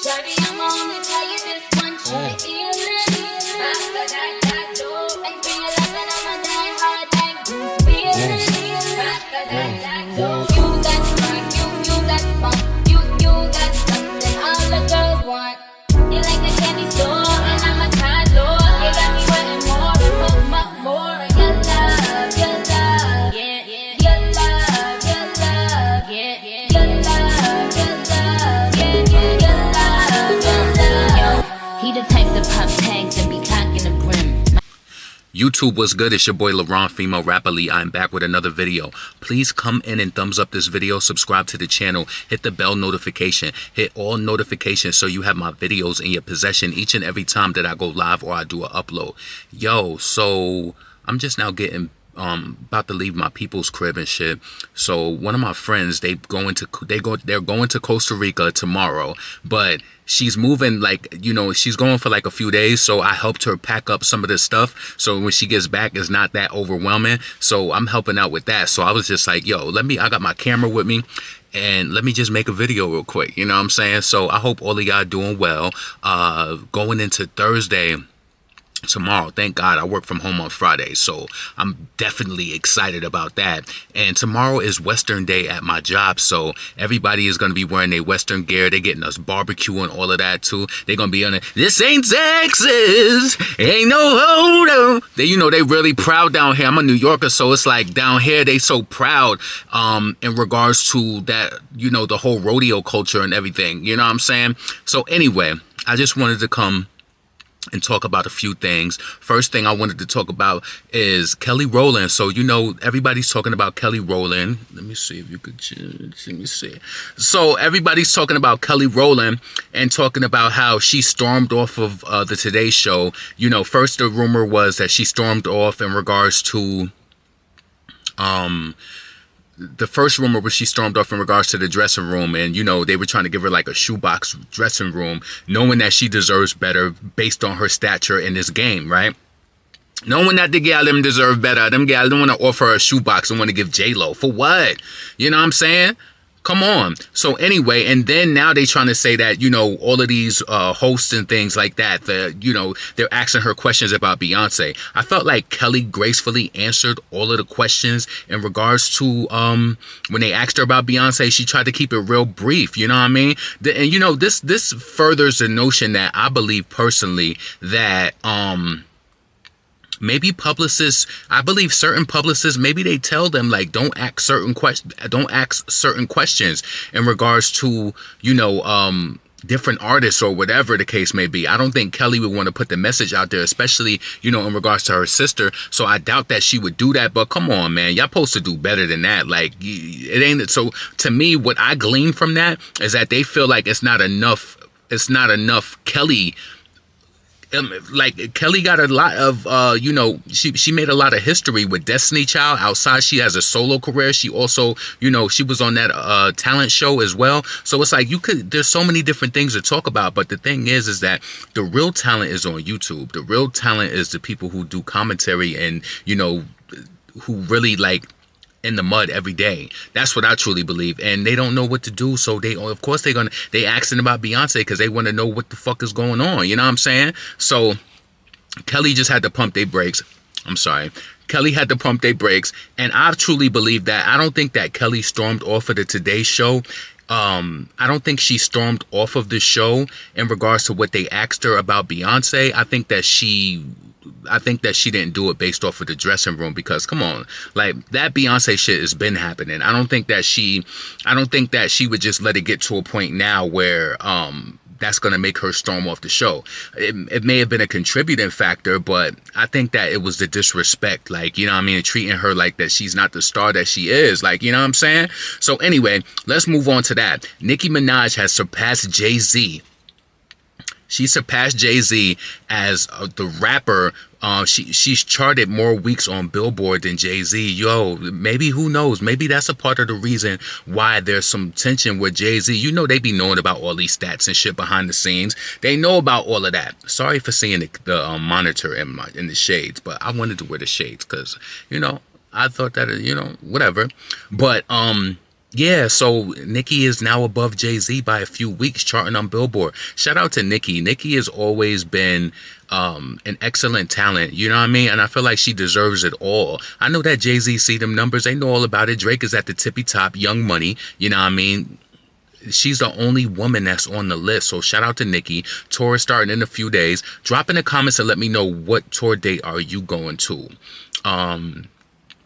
Shawty, I'm only tell you this one shit. After that door, and realizing I'm a die hard like Bruce Willis. After that door, you got smart, you got fun, you got something all the girls want. You like a candy store, and I'm a toddler. You got me wanting more, more. Your love, yeah, your love, yeah, your love, yeah. He the type to pop tags and be cocking the brim. YouTube, what's good? It's your boy LaRon, female rapper Lee. I'm back with another video. Please come in and thumbs up this video, subscribe to the channel, hit the bell notification, hit all notifications so you have my videos in your possession each and every time that I go live or I do an upload. Yo, so I'm just now getting about to leave my people's crib and shit. So one of my friends, they're going to Costa Rica tomorrow, but she's moving, like, you know, she's going for like a few days. So I helped her pack up some of the stuff, so when she gets back it's not that overwhelming. So I'm helping out with that. So I was just like, yo, I got my camera with me, and let me just make a video real quick, you know what I'm saying? So I hope all of y'all doing well. Going into Thursday, tomorrow, thank God I work from home on Friday, so I'm definitely excited about that. And tomorrow is Western Day at my job, so everybody is going to be wearing their Western gear. They're getting us barbecue and all of that too. They're going to be on it. This ain't Texas, ain't no hold on. They, you know, they really proud down here. I'm a New Yorker, so it's like down here they so proud in regards to that, you know, the whole rodeo culture and everything, you know what I'm saying? So anyway, I just wanted to come and talk about a few things. First thing I wanted to talk about is Kelly Rowland. So, you know, everybody's talking about Kelly Rowland. Let me see if you could, let me see. So everybody's talking about Kelly Rowland and talking about how she stormed off of the Today Show. You know, first the rumor was that she stormed off in regards to, the first rumor was she stormed off in regards to the dressing room, and you know, they were trying to give her like a shoebox dressing room, knowing that she deserves better based on her stature in this game, right? Knowing that the gal them deserve better. Them gal don't want to offer her a shoebox and want to give J-Lo for what? You know what I'm saying? Come on. So anyway, and then now they trying to say that, you know, all of these hosts and things like that, you know, they're asking her questions about Beyonce. I felt like Kelly gracefully answered all of the questions in regards to when they asked her about Beyonce. She tried to keep it real brief, you know what I mean? And you know, this furthers the notion that I believe personally that maybe publicists, I believe certain publicists, maybe they tell them like, don't ask certain questions in regards to, you know, different artists or whatever the case may be. I don't think Kelly would want to put the message out there, especially, you know, in regards to her sister. So I doubt that she would do that. But come on, man, y'all supposed to do better than that. Like, it ain't. So to me, what I glean from that is that they feel like it's not enough. It's not enough Kelly. Like Kelly got a lot of, you know, she made a lot of history with Destiny Child. Outside, she has a solo career. She also, you know, she was on that talent show as well. So it's like there's so many different things to talk about. But the thing is that the real talent is on YouTube. The real talent is the people who do commentary and, you know, who really like in the mud every day. That's what I truly believe. And they don't know what to do. So they asking about Beyonce because they want to know what the fuck is going on. You know what I'm saying? So Kelly just had to pump their brakes. I'm sorry. Kelly had to pump their brakes. And I truly believe that. I don't think that Kelly stormed off of the Today Show. I don't think she stormed off of the show in regards to what they asked her about Beyonce. I think that she didn't do it based off of the dressing room, because come on, like that Beyonce shit has been happening. I don't think that she would just let it get to a point now where that's going to make her storm off the show. It may have been a contributing factor, but I think that it was the disrespect, like, you know what I mean, treating her like that she's not the star that she is, like, you know what I'm saying? So anyway, let's move on to that. Nicki Minaj has surpassed Jay-Z. She surpassed Jay-Z as the rapper. She's charted more weeks on Billboard than Jay-Z. Yo, maybe, who knows? Maybe that's a part of the reason why there's some tension with Jay-Z. You know, they be knowing about all these stats and shit behind the scenes. They know about all of that. Sorry for seeing the monitor in the shades, but I wanted to wear the shades because, you know, I thought that, you know, whatever. But Yeah, so Nicki is now above Jay-Z by a few weeks, charting on Billboard. Shout out to Nicki. Nicki has always been an excellent talent, you know what I mean? And I feel like she deserves it all. I know that Jay-Z see them numbers, they know all about it. Drake is at the tippy top, Young Money, you know what I mean? She's the only woman that's on the list. So shout out to Nicki. Tour is starting in a few days. Drop in the comments and let me know what tour date are you going to.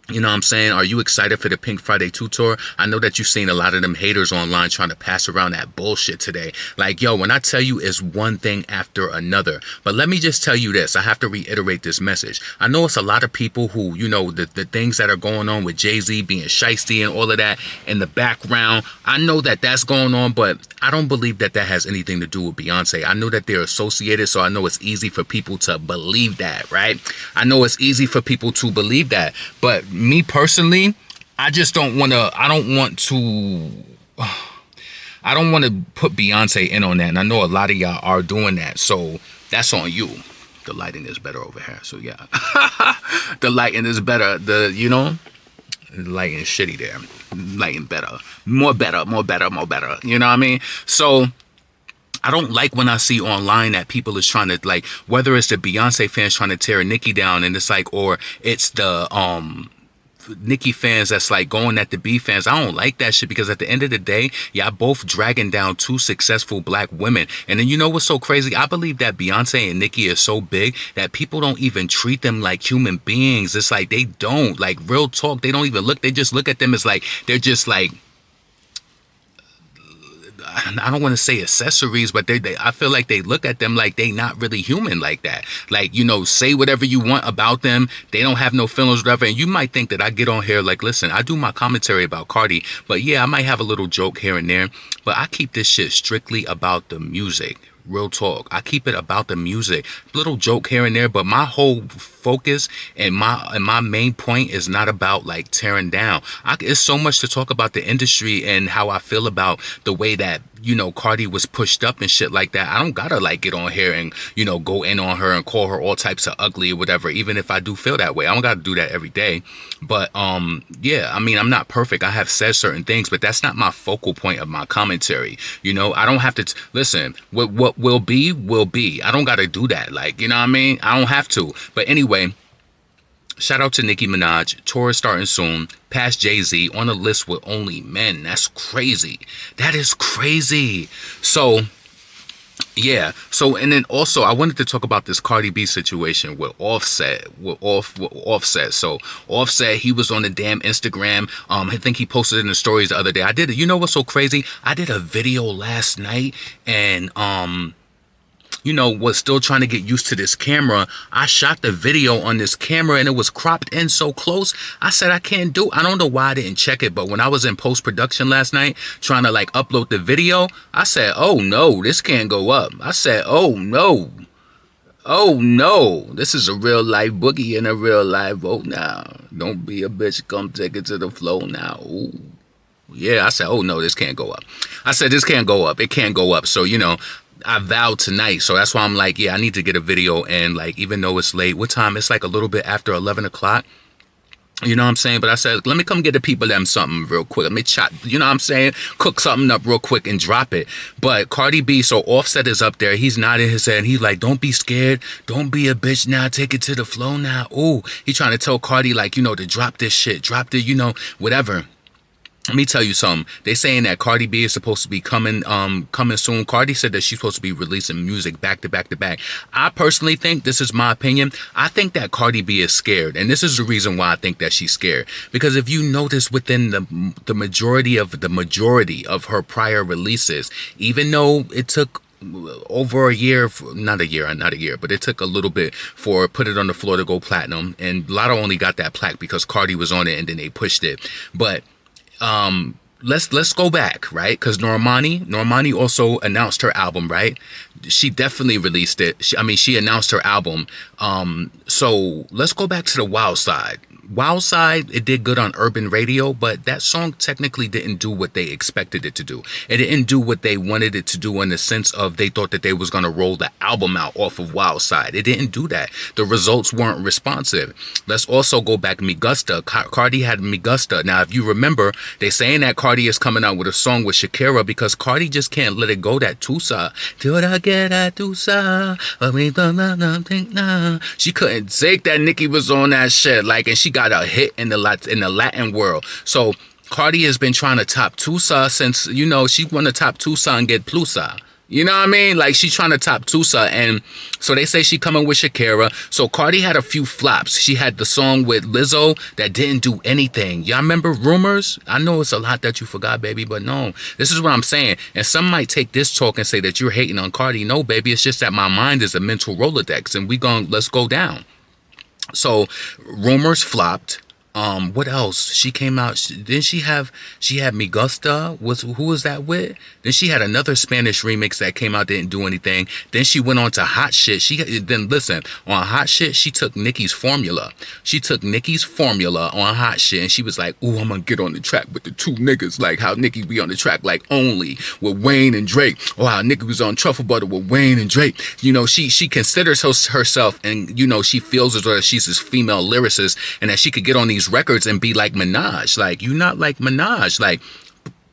You know what I'm saying? Are you excited for the Pink Friday 2 tour? I know that you've seen a lot of them haters online trying to pass around that bullshit today. Like, yo, when I tell you it's one thing after another. But let me just tell you this. I have to reiterate this message. I know it's a lot of people who, you know, the things that are going on with Jay-Z being shiesty and all of that in the background. I know that that's going on, but I don't believe that that has anything to do with Beyonce. I know that they're associated, so I know it's easy for people to believe that, right? I know it's easy for people to believe that. But me personally, I just don't want to, I don't want to put Beyonce in on that. And I know a lot of y'all are doing that. So that's on you. The lighting is better over here. So yeah, the lighting is better. The lighting is shitty there. Lighting better. More better. You know what I mean? So I don't like when I see online that people is trying to, like, whether it's the Beyonce fans trying to tear Nicki down, and it's like, or it's the Nicki fans that's like going at the B fans. I don't like that shit, because at the end of the day, y'all both dragging down two successful black women. And then you know what's so crazy? I believe that Beyonce and Nicki is so big that people don't even treat them like human beings. It's like they don't, like, real talk, they don't even look, they just look at them as like, they're just like, I don't want to say accessories, but they I feel like they look at them like they not really human like that. Like, you know, say whatever you want about them. They don't have no feelings, whatever. And you might think that I get on here like, listen, I do my commentary about Cardi, but yeah, I might have a little joke here and there, but I keep this shit strictly about the music. Real talk. I keep it about the music. Little joke here and there, but my whole focus and my main point is not about like tearing down. It's so much to talk about the industry and how I feel about the way that, you know, Cardi was pushed up and shit like that. I don't gotta like get on here and, you know, go in on her and call her all types of ugly or whatever, even if I do feel that way. I don't gotta do that every day. But yeah, I mean, I'm not perfect. I have said certain things, but that's not my focal point of my commentary. You know, I don't have to listen. What will be will be. I don't gotta do that. Like, you know what I mean? I don't have to. But anyway, shout out to Nicki Minaj. Tour is starting soon. Past Jay-Z on a list with only men. That's crazy. That is crazy. So yeah. So, and then also I wanted to talk about this Cardi B situation with Offset. Offset. So Offset, he was on the damn Instagram. I think he posted in the stories the other day. You know what's so crazy? I did a video last night, and you know, was still trying to get used to this camera. I shot the video on this camera and it was cropped in so close. I said, I don't know why I didn't check it, but when I was in post-production last night trying to like upload the video, I said, oh no, this can't go up. I said, oh no, this is a real life boogie and a real live vote now. Don't be a bitch, come take it to the flow now. Ooh. Yeah, I said, oh no, this can't go up. I said, this can't go up. It can't go up. So, you know, I vowed tonight. So that's why I'm like, yeah, I need to get a video. And like, even though it's late, what time? It's like a little bit after 11 o'clock. You know what I'm saying? But I said, let me come get the people them something real quick. Let me chop, you know what I'm saying? Cook something up real quick and drop it. But Cardi B, so Offset is up there. He's nodding his head. And he's like, don't be scared. Don't be a bitch now. Take it to the flow now. Ooh, he trying to tell Cardi, like, you know, to drop this shit. Drop the, you know, whatever. Let me tell you something. They saying that Cardi B is supposed to be coming soon. Cardi said that she's supposed to be releasing music back to back to back. I personally think, this is my opinion, I think that Cardi B is scared. And this is the reason why I think that she's scared. Because if you notice within the majority of her prior releases, even though it took over a year, not a year, but it took a little bit for Put It on the Floor to go platinum. And Lotto only got that plaque because Cardi was on it and then they pushed it. But let's go back, right? Because Normani also announced her album, right? She definitely released it. She announced her album. So let's go back to the wild side. Wild Side, it did good on urban radio, but that song technically didn't do what they expected it to do. It didn't do what they wanted it to do in the sense of they thought that they was going to roll the album out off of Wild Side. It didn't do that. The results weren't responsive. Let's also go back Migusta. Cardi had Migusta. Now, if you remember, they saying that Cardi is coming out with a song with Shakira because Cardi just can't let it go, that Tusa. Till I get that Tusa. She couldn't take that Nicki was on that shit. Like, and she got a hit in the Latin world. So Cardi has been trying to top Tusa since, you know, she want to top Tusa and get Plusa. You know what I mean? Like, she trying to top Tusa. And so they say she coming with Shakira. So Cardi had a few flops. She had the song with Lizzo that didn't do anything. Y'all remember Rumors? I know it's a lot that you forgot, baby, but no. This is what I'm saying. And some might take this talk and say that you're hating on Cardi. No, baby. It's just that my mind is a mental Rolodex. And let's go down. So Rumors flopped. What else? She came out. She had Me Gusta. Who was that with? Then she had another Spanish remix that came out, didn't do anything. Then she went on to Hot Shit. Then listen, on Hot Shit, she took Nicki's formula. She took Nicki's formula on Hot Shit, and she was like, "Ooh, I'm gonna get on the track with the two niggas, like how Nicki be on the track like Only with Wayne and Drake, or how Nicki was on Truffle Butter with Wayne and Drake." You know, she considers herself, and you know, she feels as though she's this female lyricist, and that she could get on these records and be like Minaj. Like, you not like Minaj. Like,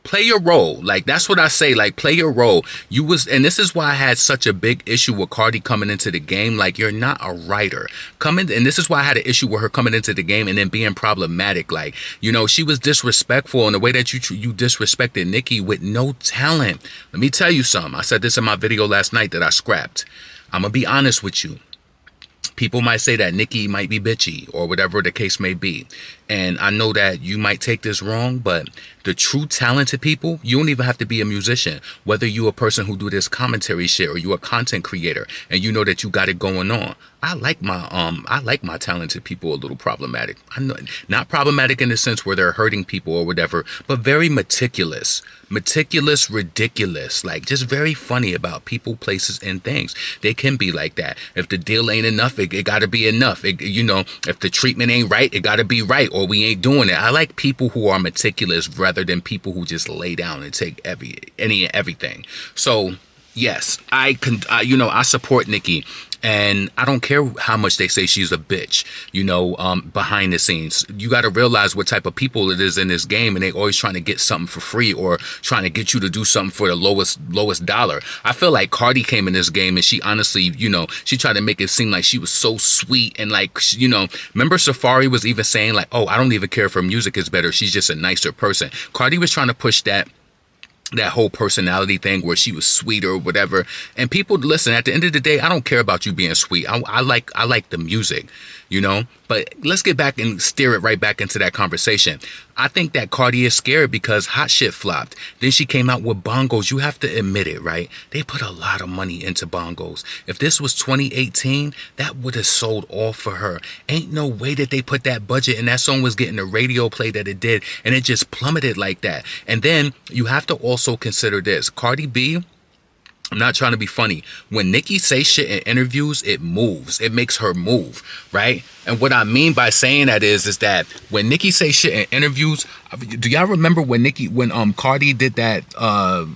play your role. Like, that's what I say. Like, play your role. And this is why I had such a big issue with Cardi coming into the game. Like, you're not a writer. And this is why I had an issue with her coming into the game and then being problematic. Like, you know, she was disrespectful in the way that you disrespected Nicki with no talent. Let me tell you something. I said this in my video last night that I scrapped. I'm gonna be honest with you. People might say that Nicki might be bitchy or whatever the case may be. And I know that you might take this wrong, but the true talented people, you don't even have to be a musician. Whether you a person who do this commentary shit or you a content creator and you know that you got it going on. I like my talented people a little problematic. I know, not problematic in the sense where they're hurting people or whatever, but very meticulous, ridiculous, like just very funny about people, places, and things. They can be like that. If the deal ain't enough, it got to be enough. You know, if the treatment ain't right, it got to be right, or we ain't doing it. I like people who are meticulous rather than people who just lay down and take any and everything. So yes, I support Nicki. And I don't care how much they say she's a bitch, you know, behind the scenes. You got to realize what type of people it is in this game, and they always trying to get something for free or trying to get you to do something for the lowest dollar. I feel like Cardi came in this game and she honestly, you know, she tried to make it seem like she was so sweet and like, you know, remember Safari was even saying like, oh, I don't even care if her music is better. She's just a nicer person. Cardi was trying to push that whole personality thing where she was sweet or whatever. And people, listen, at the end of the day, I don't care about you being sweet. I like the music, you know. But let's get back and steer it right back into that conversation. I think that Cardi is scared because Hot Shit flopped. Then she came out with Bongos. You have to admit it, right? They put a lot of money into Bongos. If this was 2018, that would have sold off for her. Ain't no way that they put that budget and that song was getting the radio play that it did, and it just plummeted like that. And then you have to also consider this. Cardi B, I'm not trying to be funny. When Nicki says shit in interviews, it moves. It makes her move, right? And what I mean by saying that is that when Nicki says shit in interviews, do y'all remember when Cardi did that?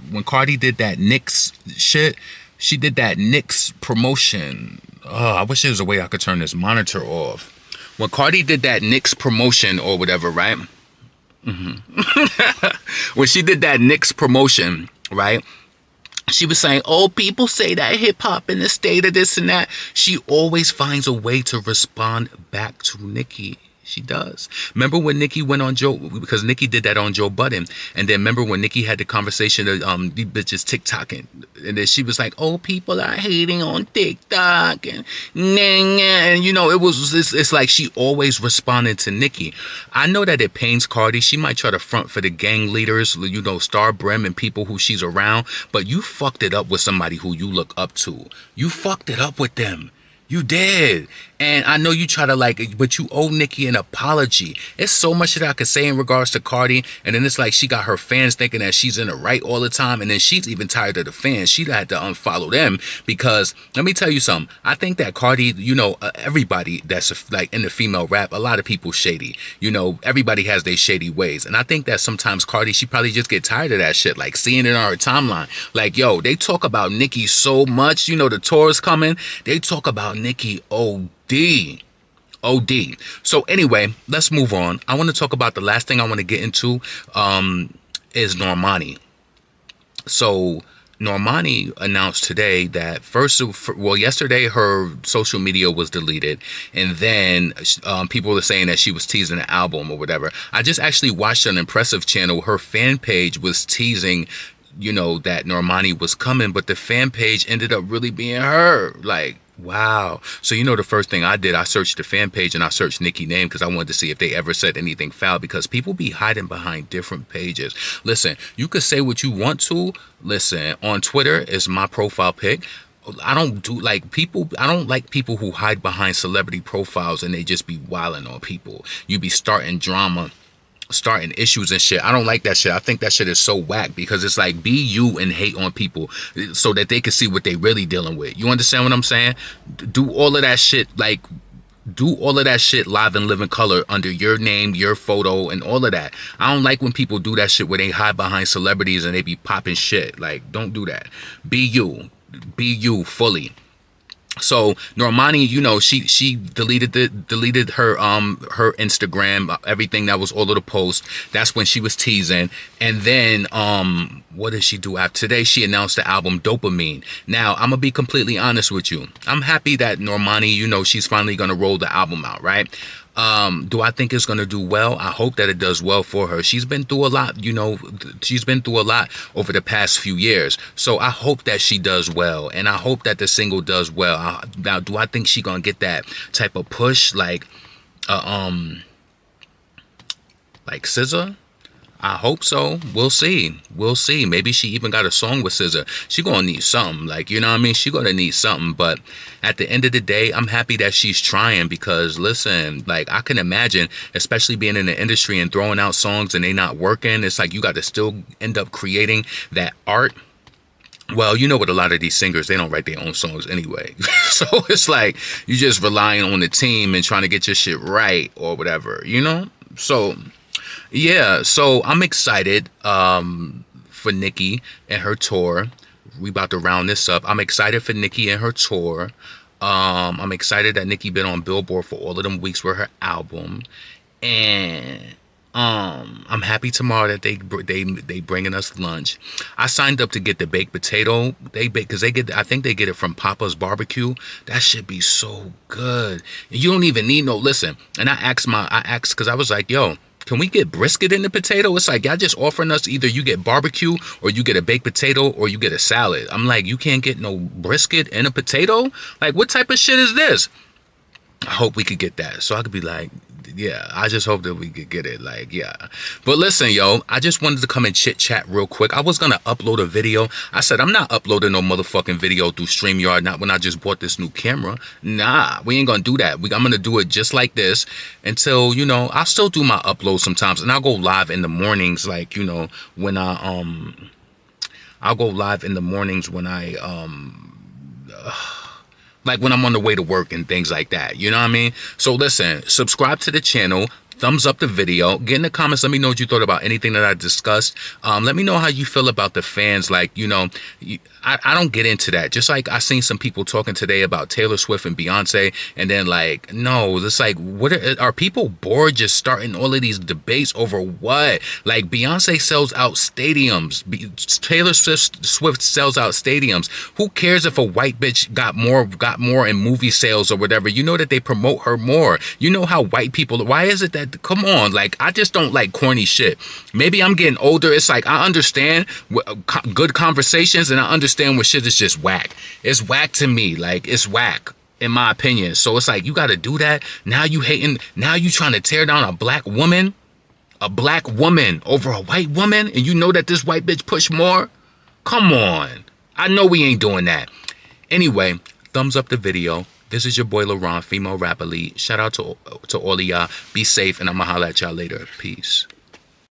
When Cardi did that Knicks shit, she did that Knicks promotion. Oh, I wish there was a way I could turn this monitor off. When Cardi did that Knicks promotion or whatever, right? When she did that Knicks promotion, right? She was saying, oh, people say that hip hop in the state of this and that. She always finds a way to respond back to Nicki. She does. Remember when Nicki went on Joe, because Nicki did that on Joe Budden. And then remember when Nicki had the conversation of these bitches TikToking. And then she was like, oh, people are hating on TikTok. And you know, it's like she always responded to Nicki. I know that it pains Cardi. She might try to front for the gang leaders, you know, Star Brim and people who she's around. But you fucked it up with somebody who you look up to. You fucked it up with them. You did. And I know you try to like, but you owe Nicki an apology. It's so much that I could say in regards to Cardi. And then it's like she got her fans thinking that she's in the right all the time. And then she's even tired of the fans. She had to unfollow them because let me tell you something. I think that Cardi, everybody that's like in the female rap, a lot of people shady. Everybody has their shady ways. And I think that sometimes Cardi, she probably just get tired of that shit. Like seeing it on her timeline. Like, yo, they talk about Nicki so much. The tour's coming. They talk about Nicki OD. So anyway, let's move on. I want to talk about the last thing I want to get into is Normani. So Normani announced today that yesterday her social media was deleted, and then people were saying that she was teasing an album or whatever. I just actually watched an Impressive channel. Her fan page was teasing that Normani was coming, but the fan page ended up really being her. Like, wow. So the first thing I did, I searched the fan page and I searched Nicki name because I wanted to see if they ever said anything foul, because people be hiding behind different pages. Listen, you could say what you want to. Listen, on Twitter is my profile pic. I don't like people who hide behind celebrity profiles and they just be wilding on people. You be starting drama, starting issues and shit. I don't like that shit. I think that shit is so whack, because it's like, be you and hate on people so that they can see what they really dealing with. You understand what I'm saying? Do all of that shit live and live in color under your name, your photo, and all of that. I don't like when people do that shit where they hide behind celebrities and they be popping shit. Like, don't do that. Be you fully. So Normani, she deleted her Instagram, everything that was all of the posts. That's when she was teasing. And then what did she do after today? She announced the album Dopamine. Now, I'm gonna be completely honest with you. I'm happy that Normani, she's finally gonna roll the album out, right? Do I think it's going to do well? I hope that it does well for her. She's been through a lot, she's been through a lot over the past few years. So I hope that she does well. And I hope that the single does well. Now, do I think she going to get that type of push like SZA? I hope so. We'll see. Maybe she even got a song with SZA. She gonna need something. Like, you know what I mean? She gonna need something. But at the end of the day, I'm happy that she's trying, because listen, like, I can imagine, especially being in the industry and throwing out songs and they not working. It's like you got to still end up creating that art. Well, with a lot of these singers, they don't write their own songs anyway. So it's like you just relying on the team and trying to get your shit right or whatever, So yeah, so I'm excited for Nicki and her tour. We about to round this up. I'm excited for Nicki and her tour. I'm excited that Nicki been on Billboard for all of them weeks with her album, and I'm happy tomorrow that they bringing us lunch. I signed up to get the baked potato. I think they get it from Papa's Barbecue. That should be so good. And you don't even need listen. And I asked because I was like, yo, can we get brisket in the potato? It's like, y'all just offering us either you get barbecue or you get a baked potato or you get a salad. I'm like, you can't get no brisket and a potato? Like, what type of shit is this? I hope we could get that. So I could be like, yeah, I just hope that we could get it. Like, yeah. But listen, yo, I just wanted to come and chit chat real quick. I was going to upload a video. I said, I'm not uploading no motherfucking video through StreamYard, not when I just bought this new camera. Nah, we ain't going to do that. I'm going to do it just like this until, I'll still do my upload sometimes. And I'll go live in the mornings, like, when I'll go live in the mornings when like when I'm on the way to work and things like that. You know what I mean? So listen, subscribe to the channel. Thumbs up the video. Get in the comments. Let me know what you thought about anything that I discussed. Let me know how you feel about the fans. Like, I don't get into that. Just like I seen some people talking today about Taylor Swift and Beyonce, and then like, no, it's like, what are people bored just starting all of these debates over what? Like, Beyonce sells out stadiums. Taylor Swift sells out stadiums. Who cares if a white bitch got more in movie sales or whatever? You know that they promote her more. You know how white people, why is it that, come on, like, I just don't like corny shit. Maybe I'm getting older. It's like, I understand good conversations and I understand when shit is just whack. It's whack to me. Like, it's whack in my opinion. So it's like, you got to do that. Now you hating, now you trying to tear down a black woman over a white woman, and you know that this white bitch push more. Come on. I know we ain't doing that. Anyway, thumbs up the video. This is your boy LaRon, female rap elite. Shout out to all of y'all. Be safe, and I'm going to holler at y'all later. Peace.